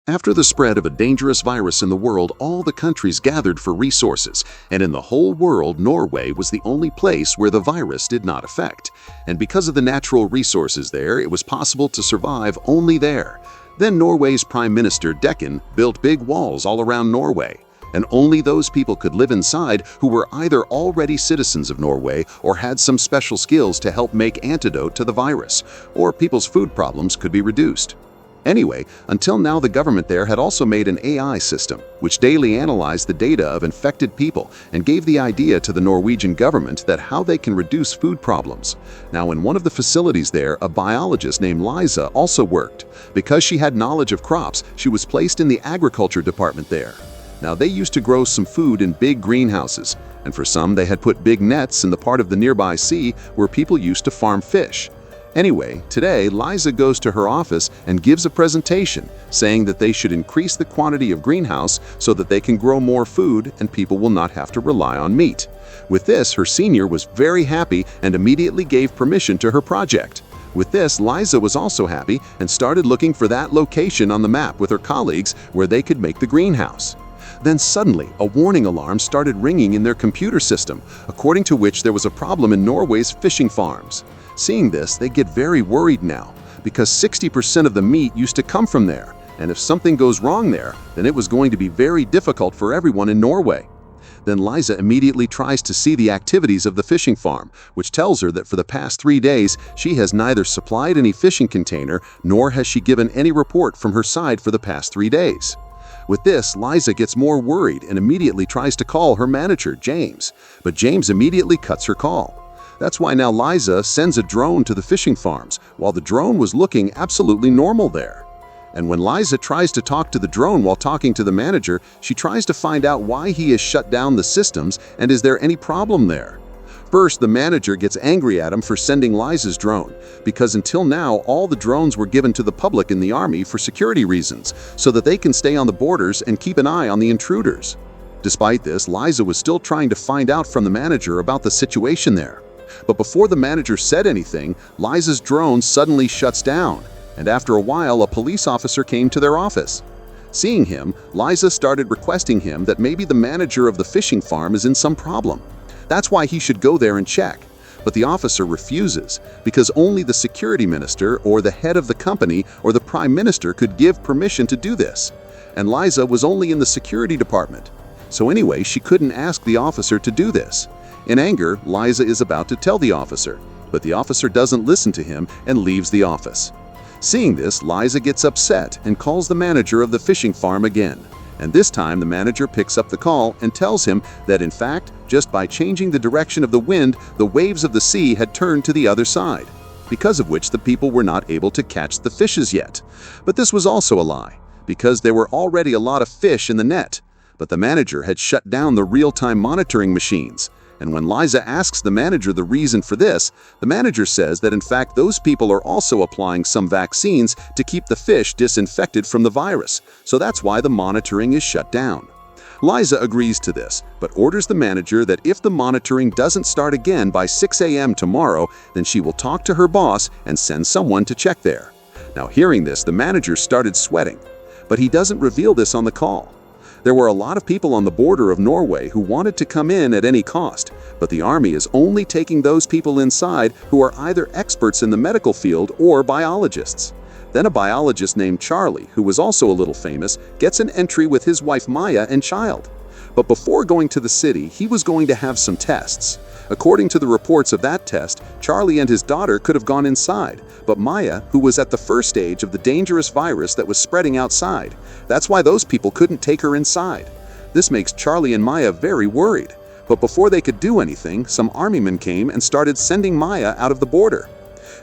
After the spread of a dangerous virus in the world, all the countries gathered for resources, and in the whole world, Norway was the only place where the virus did not affect. And because of the natural resources there, it was possible to survive only there. Then Norway's Prime Minister Dekken built big walls all around Norway, and only those people could live inside who were either already citizens of Norway or had some special skills to help make antidote to the virus, or people's food problems could be reduced. Anyway, until now the government there had also made an AI system, which daily analyzed the data of infected people and gave the idea to the Norwegian government that how they can reduce food problems. Now in one of the facilities there, a biologist named Liza also worked. Because she had knowledge of crops, she was placed in the agriculture department there. Now they used to grow some food in big greenhouses, and for some they had put big nets in the part of the nearby sea where people used to farm fish. Anyway, today Liza goes to her office and gives a presentation saying that they should increase the quantity of greenhouse so that they can grow more food and people will not have to rely on meat. With this, her senior was very happy and immediately gave permission to her project. With this, Liza was also happy and started looking for that location on the map with her colleagues where they could make the greenhouse. Then suddenly, a warning alarm started ringing in their computer system, according to which there was a problem in Norway's fishing farms. Seeing this, they get very worried now, because 60% of the meat used to come from there, and if something goes wrong there, then it was going to be very difficult for everyone in Norway. Then Liza immediately tries to see the activities of the fishing farm, which tells her that for the past 3 days, she has neither supplied any fishing container, nor has she given any report from her side for the past 3 days. With this, Liza gets more worried and immediately tries to call her manager, James, but James immediately cuts her call. That's why now Liza sends a drone to the fishing farms, while the drone was looking absolutely normal there. And when Liza tries to talk to the drone while talking to the manager, she tries to find out why he has shut down the systems and is there any problem there. First, the manager gets angry at him for sending Liza's drone, because until now all the drones were given to the public in the army for security reasons, so that they can stay on the borders and keep an eye on the intruders. Despite this, Liza was still trying to find out from the manager about the situation there. But before the manager said anything, Liza's drone suddenly shuts down, and after a while a police officer came to their office. Seeing him, Liza started requesting him that maybe the manager of the fishing farm is in some problem. That's why he should go there and check. But the officer refuses, because only the security minister or the head of the company or the prime minister could give permission to do this. And Liza was only in the security department. So anyway, she couldn't ask the officer to do this. In anger, Liza is about to tell the officer, but the officer doesn't listen to him and leaves the office. Seeing this, Liza gets upset and calls the manager of the fishing farm again. And this time the manager picks up the call and tells him that in fact, just by changing the direction of the wind, the waves of the sea had turned to the other side, because of which the people were not able to catch the fishes yet. But this was also a lie, because there were already a lot of fish in the net, but the manager had shut down the real-time monitoring machines. And when Liza asks the manager the reason for this, the manager says that in fact those people are also applying some vaccines to keep the fish disinfected from the virus, so that's why the monitoring is shut down. Liza agrees to this, but orders the manager that if the monitoring doesn't start again by 6 a.m. tomorrow, then she will talk to her boss and send someone to check there. Now hearing this, the manager started sweating, but he doesn't reveal this on the call. There were a lot of people on the border of Norway who wanted to come in at any cost, but the army is only taking those people inside who are either experts in the medical field or biologists. Then a biologist named Charlie, who was also a little famous, gets an entry with his wife Maya and child. But before going to the city, he was going to have some tests. According to the reports of that test, Charlie and his daughter could have gone inside, but Maya, who was at the first stage of the dangerous virus that was spreading outside, that's why those people couldn't take her inside. This makes Charlie and Maya very worried. But before they could do anything, some army men came and started sending Maya out of the border.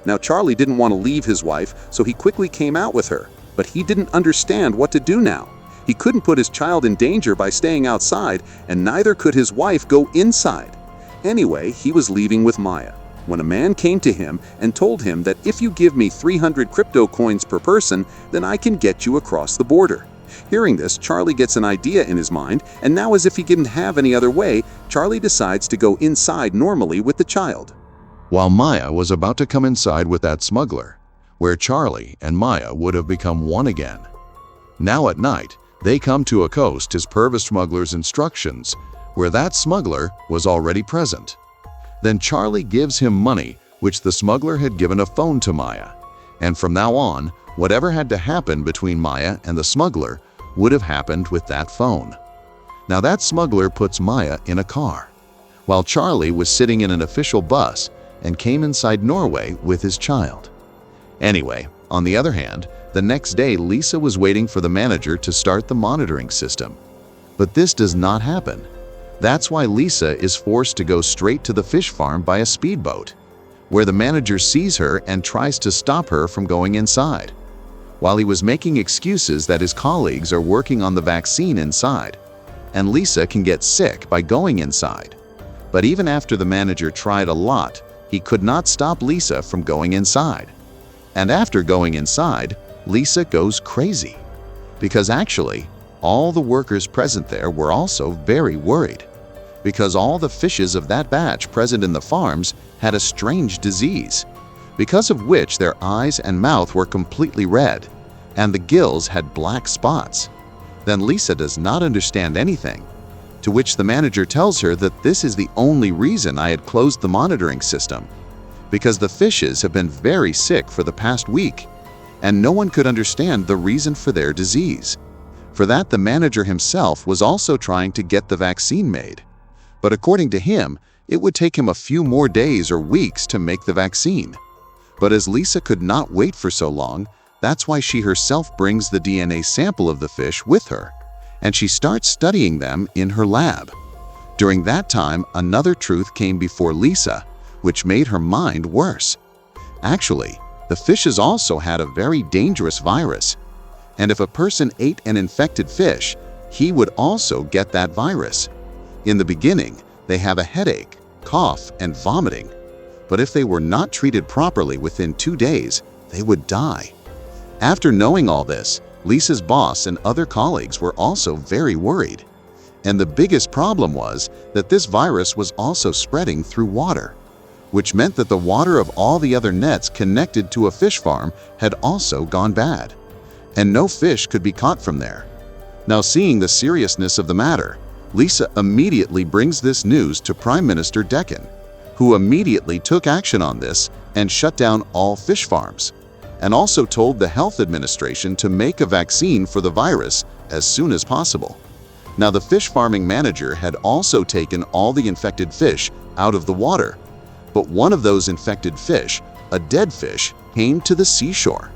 Now Charlie didn't want to leave his wife, so he quickly came out with her, but he didn't understand what to do now. He couldn't put his child in danger by staying outside, and neither could his wife go inside. Anyway, he was leaving with Maya, when a man came to him and told him that if you give me 300 crypto coins per person, then I can get you across the border. Hearing this, Charlie gets an idea in his mind, and now as if he didn't have any other way, Charlie decides to go inside normally with the child. While Maya was about to come inside with that smuggler, where Charlie and Maya would have become one again. Now at night, they come to a coast as per the smuggler's instructions, where that smuggler was already present. Then Charlie gives him money, which the smuggler had given a phone to Maya. And from now on, whatever had to happen between Maya and the smuggler would have happened with that phone. Now that smuggler puts Maya in a car, while Charlie was sitting in an official bus and came inside Norway with his child. Anyway, on the other hand, the next day Lisa was waiting for the manager to start the monitoring system. But this does not happen. That's why Lisa is forced to go straight to the fish farm by a speedboat, where the manager sees her and tries to stop her from going inside, while he was making excuses that his colleagues are working on the vaccine inside, and Lisa can get sick by going inside. But even after the manager tried a lot, he could not stop Lisa from going inside. And after going inside, Lisa goes crazy, because actually, all the workers present there were also very worried, because all the fishes of that batch present in the farms had a strange disease, because of which their eyes and mouth were completely red, and the gills had black spots. Then Lisa does not understand anything, to which the manager tells her that this is the only reason I had closed the monitoring system, because the fishes have been very sick for the past week, and no one could understand the reason for their disease. For that, the manager himself was also trying to get the vaccine made. But according to him, it would take him a few more days or weeks to make the vaccine. But as Lisa could not wait for so long, that's why she herself brings the DNA sample of the fish with her, and she starts studying them in her lab. During that time, another truth came before Lisa, which made her mind worse. Actually, the fishes also had a very dangerous virus, and if a person ate an infected fish, he would also get that virus. In the beginning, they have a headache, cough, and vomiting, but if they were not treated properly within 2 days, they would die. After knowing all this, Lisa's boss and other colleagues were also very worried. And the biggest problem was that this virus was also spreading through water, which meant that the water of all the other nets connected to a fish farm had also gone bad, and no fish could be caught from there. Now, seeing the seriousness of the matter, Lisa immediately brings this news to Prime Minister Deccan, who immediately took action on this and shut down all fish farms, and also told the Health Administration to make a vaccine for the virus as soon as possible. Now, the fish farming manager had also taken all the infected fish out of the water, but one of those infected fish, a dead fish, came to the seashore,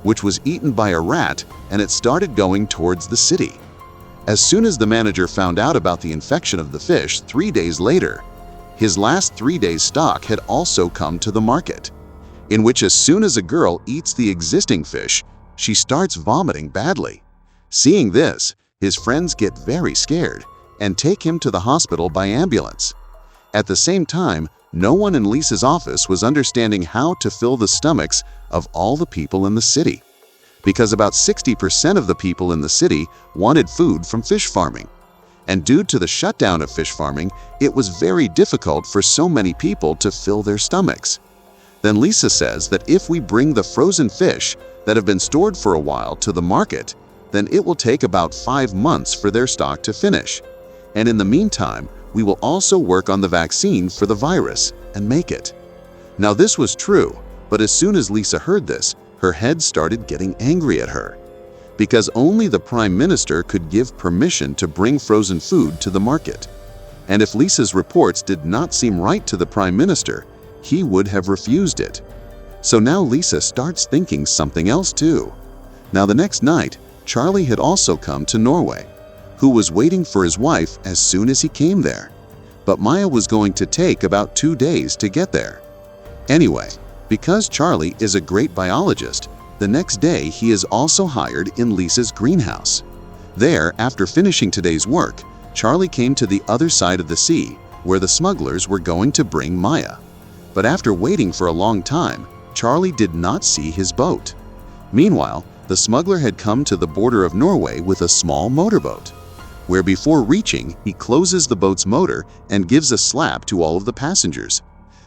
which was eaten by a rat, and it started going towards the city. As soon as the manager found out about the infection of the fish 3 days later, his last 3 days' stock had also come to the market, in which as soon as a girl eats the existing fish, she starts vomiting badly. Seeing this, his friends get very scared and take him to the hospital by ambulance. At the same time, no one in Lisa's office was understanding how to fill the stomachs of all the people in the city, because about 60% of the people in the city wanted food from fish farming. And due to the shutdown of fish farming, it was very difficult for so many people to fill their stomachs. Then Lisa says that if we bring the frozen fish that have been stored for a while to the market, then it will take about 5 months for their stock to finish. And in the meantime, we will also work on the vaccine for the virus and make it. Now, this was true, but as soon as Lisa heard this, her head started getting angry at her, because only the Prime Minister could give permission to bring frozen food to the market. And if Lisa's reports did not seem right to the Prime Minister, he would have refused it. So now Lisa starts thinking something else too. Now, the next night, Charlie had also come to Norway, who was waiting for his wife as soon as he came there. But Maya was going to take about 2 days to get there. Anyway, because Charlie is a great biologist, the next day he is also hired in Lisa's greenhouse. There, after finishing today's work, Charlie came to the other side of the sea, where the smugglers were going to bring Maya. But after waiting for a long time, Charlie did not see his boat. Meanwhile, the smuggler had come to the border of Norway with a small motorboat, where before reaching, he closes the boat's motor and gives a slap to all of the passengers,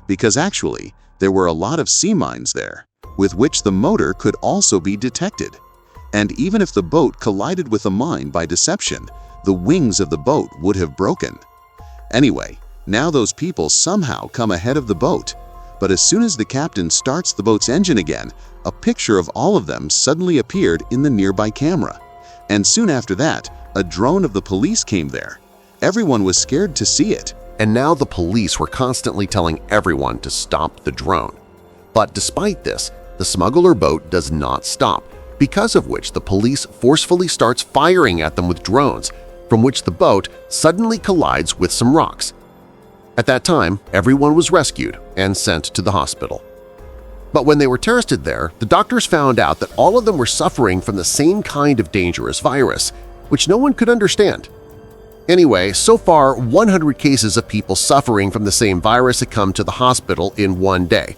because actually, there were a lot of sea mines there, with which the motor could also be detected. And even if the boat collided with a mine by deception, the wings of the boat would have broken. Anyway, now those people somehow come ahead of the boat. But as soon as the captain starts the boat's engine again, a picture of all of them suddenly appeared in the nearby camera. And soon after that, a drone of the police came there. Everyone was scared to see it. And now the police were constantly telling everyone to stop the drone. But despite this, the smuggler boat does not stop, because of which the police forcefully starts firing at them with drones, from which the boat suddenly collides with some rocks. At that time, everyone was rescued and sent to the hospital. But when they were tested there, the doctors found out that all of them were suffering from the same kind of dangerous virus, which no one could understand. Anyway, so far 100 cases of people suffering from the same virus had come to the hospital in one day.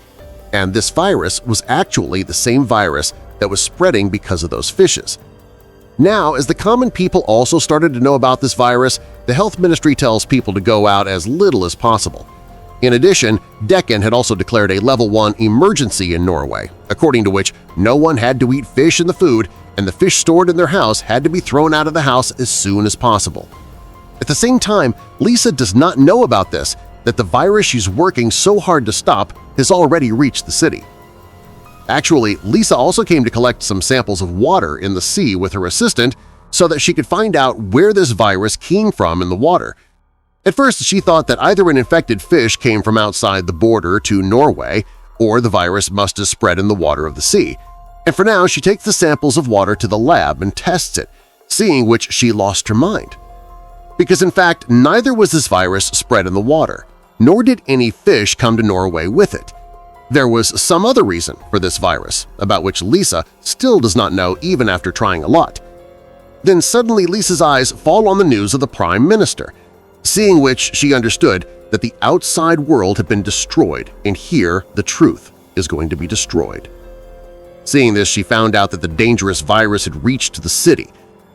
And this virus was actually the same virus that was spreading because of those fishes. Now, as the common people also started to know about this virus, the health ministry tells people to go out as little as possible. In addition, Dekken had also declared a Level 1 emergency in Norway, according to which no one had to eat fish in the food and the fish stored in their house had to be thrown out of the house as soon as possible. At the same time, Lisa does not know about this, that the virus she's working so hard to stop has already reached the city. Actually, Lisa also came to collect some samples of water in the sea with her assistant so that she could find out where this virus came from in the water. At first, she thought that either an infected fish came from outside the border to Norway or the virus must have spread in the water of the sea. And for now, she takes the samples of water to the lab and tests it, seeing which she lost her mind. Because in fact, neither was this virus spread in the water, nor did any fish come to Norway with it. There was some other reason for this virus, about which Lisa still does not know even after trying a lot. Then suddenly Lisa's eyes fall on the news of the Prime Minister, seeing which she understood that the outside world had been destroyed and here the truth is going to be destroyed. Seeing this, she found out that the dangerous virus had reached the city,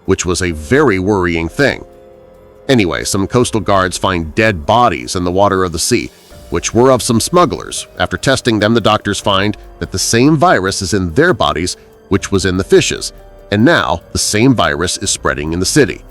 which was a very worrying thing. Anyway, some coastal guards find dead bodies in the water of the sea, which were of some smugglers. After testing them, the doctors find that the same virus is in their bodies, which was in the fishes, and now the same virus is spreading in the city.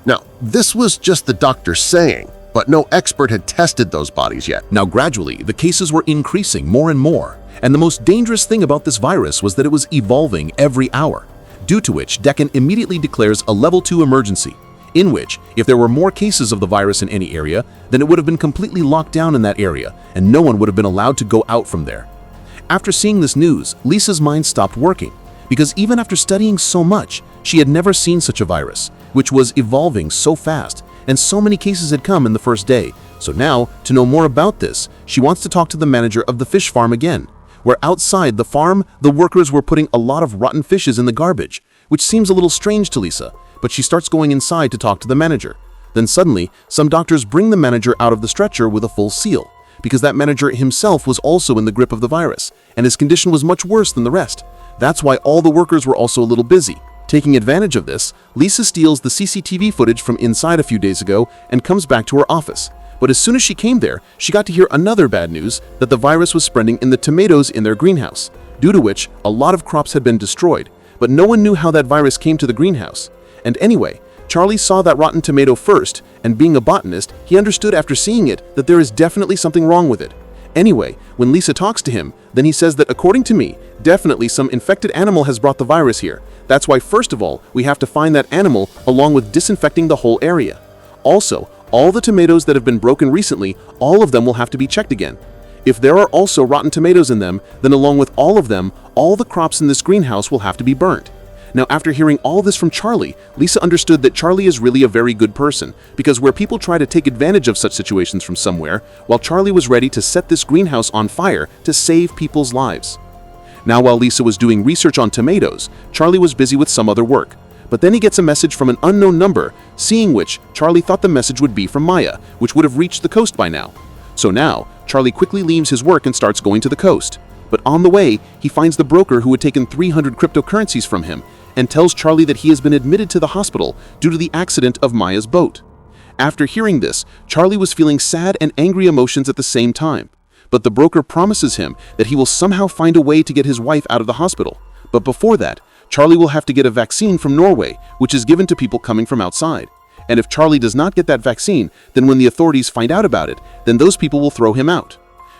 Now, this was just the doctor saying, but no expert had tested those bodies yet. Now gradually, the cases were increasing more and more, and the most dangerous thing about this virus was that it was evolving every hour, due to which Dekken immediately declares a Level 2 emergency, in which, if there were more cases of the virus in any area, then it would have been completely locked down in that area and no one would have been allowed to go out from there. After seeing this news, Lisa's mind stopped working, because even after studying so much, she had never seen such a virus, which was evolving so fast, and so many cases had come in the first day. So now, to know more about this, she wants to talk to the manager of the fish farm again, where outside the farm, the workers were putting a lot of rotten fishes in the garbage, which seems a little strange to Lisa, but she starts going inside to talk to the manager. Then suddenly, some doctors bring the manager out of the stretcher with a full seal, because that manager himself was also in the grip of the virus, and his condition was much worse than the rest. That's why all the workers were also a little busy. Taking advantage of this, Lisa steals the CCTV footage from inside a few days ago and comes back to her office. But as soon as she came there, she got to hear another bad news that the virus was spreading in the tomatoes in their greenhouse, due to which a lot of crops had been destroyed, but no one knew how that virus came to the greenhouse. And anyway, Charlie saw that rotten tomato first, and being a botanist, he understood after seeing it that there is definitely something wrong with it. Anyway, when Lisa talks to him, then he says that according to me, definitely some infected animal has brought the virus here. That's why first of all, we have to find that animal along with disinfecting the whole area. Also, all the tomatoes that have been broken recently, all of them will have to be checked again. If there are also rotten tomatoes in them, then along with all of them, all the crops in this greenhouse will have to be burnt. Now, after hearing all this from Charlie, Lisa understood that Charlie is really a very good person, because where people try to take advantage of such situations from somewhere, while Charlie was ready to set this greenhouse on fire to save people's lives. Now, while Lisa was doing research on tomatoes, Charlie was busy with some other work. But then he gets a message from an unknown number, seeing which Charlie thought the message would be from Maya, which would have reached the coast by now. So now, Charlie quickly leaves his work and starts going to the coast. But on the way, he finds the broker who had taken 300 cryptocurrencies from him, and tells Charlie that he has been admitted to the hospital due to the accident of Maya's boat. After hearing this, Charlie was feeling sad and angry emotions at the same time. But the broker promises him that he will somehow find a way to get his wife out of the hospital. But before that, Charlie will have to get a vaccine from Norway, which is given to people coming from outside. And if Charlie does not get that vaccine, then when the authorities find out about it, then those people will throw him out.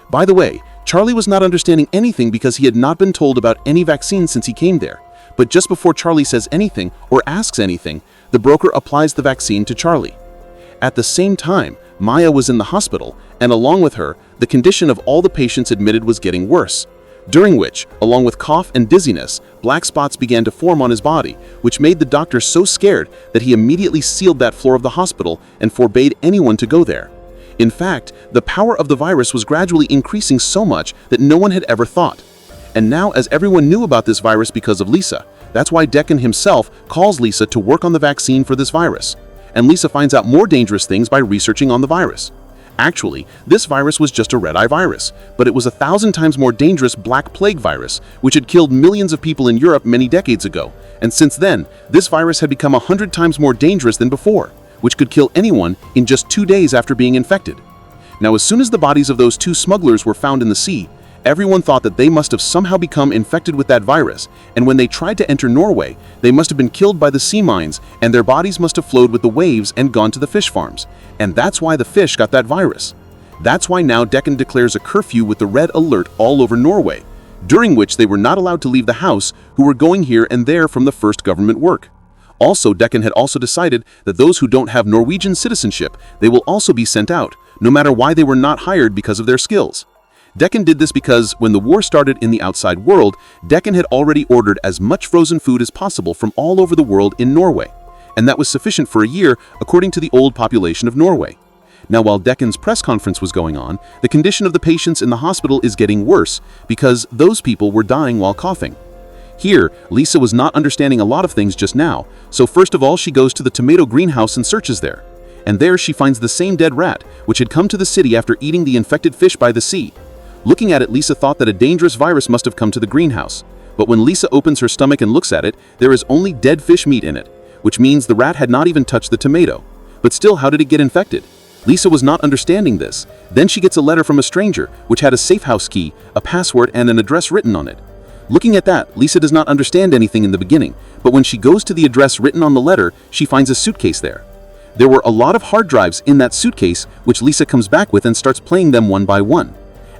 By the way, Charlie was not understanding anything because he had not been told about any vaccine since he came there. But just before Charlie says anything or asks anything, the broker applies the vaccine to Charlie. At the same time, Maya was in the hospital, and along with her, the condition of all the patients admitted was getting worse. During which, along with cough and dizziness, black spots began to form on his body, which made the doctor so scared that he immediately sealed that floor of the hospital and forbade anyone to go there. In fact, the power of the virus was gradually increasing so much that no one had ever thought. And now, as everyone knew about this virus because of Lisa, that's why Deccan himself calls Lisa to work on the vaccine for this virus. And Lisa finds out more dangerous things by researching on the virus. Actually, this virus was just a red-eye virus, but it was 1,000 times more dangerous Black Plague virus, which had killed millions of people in Europe many decades ago. And since then, this virus had become 100 times more dangerous than before, which could kill anyone in just 2 days after being infected. Now, as soon as the bodies of those 2 smugglers were found in the sea, everyone thought that they must have somehow become infected with that virus, and when they tried to enter Norway, they must have been killed by the sea mines, and their bodies must have flowed with the waves and gone to the fish farms. And that's why the fish got that virus. That's why now Deccan declares a curfew with the red alert all over Norway, during which they were not allowed to leave the house who were going here and there from the first government work. Also, Deccan had also decided that those who don't have Norwegian citizenship, they will also be sent out, no matter why they were not hired because of their skills. Deccan did this because when the war started in the outside world, Deccan had already ordered as much frozen food as possible from all over the world in Norway, and that was sufficient for a year according to the old population of Norway. Now, while Deccan's press conference was going on, the condition of the patients in the hospital is getting worse because those people were dying while coughing. Here, Lisa was not understanding a lot of things just now, so first of all she goes to the tomato greenhouse and searches there. And there she finds the same dead rat, which had come to the city after eating the infected fish by the sea. Looking at it, Lisa thought that a dangerous virus must have come to the greenhouse. But when Lisa opens her stomach and looks at it, there is only dead fish meat in it, which means the rat had not even touched the tomato. But still, how did it get infected? Lisa was not understanding this. Then she gets a letter from a stranger, which had a safe house key, a password, and an address written on it. Looking at that, Lisa does not understand anything in the beginning, but when she goes to the address written on the letter, she finds a suitcase there. There were a lot of hard drives in that suitcase, which Lisa comes back with and starts playing them one by one.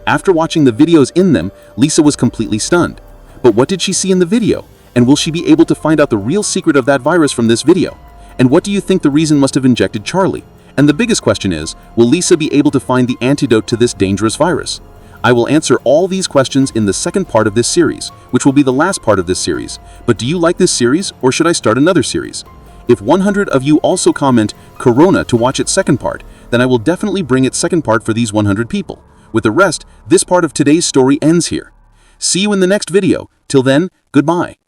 After watching the videos in them, Lisa was completely stunned. But what did she see in the video? And will she be able to find out the real secret of that virus from this video? And what do you think the reason must have injected Charlie? And the biggest question is, will Lisa be able to find the antidote to this dangerous virus? I will answer all these questions in the second part of this series, which will be the last part of this series. But do you like this series, or should I start another series? If 100 of you also comment Corona to watch its second part, then I will definitely bring its second part for these 100 people. With the rest, this part of today's story ends here. See you in the next video. Till then, goodbye.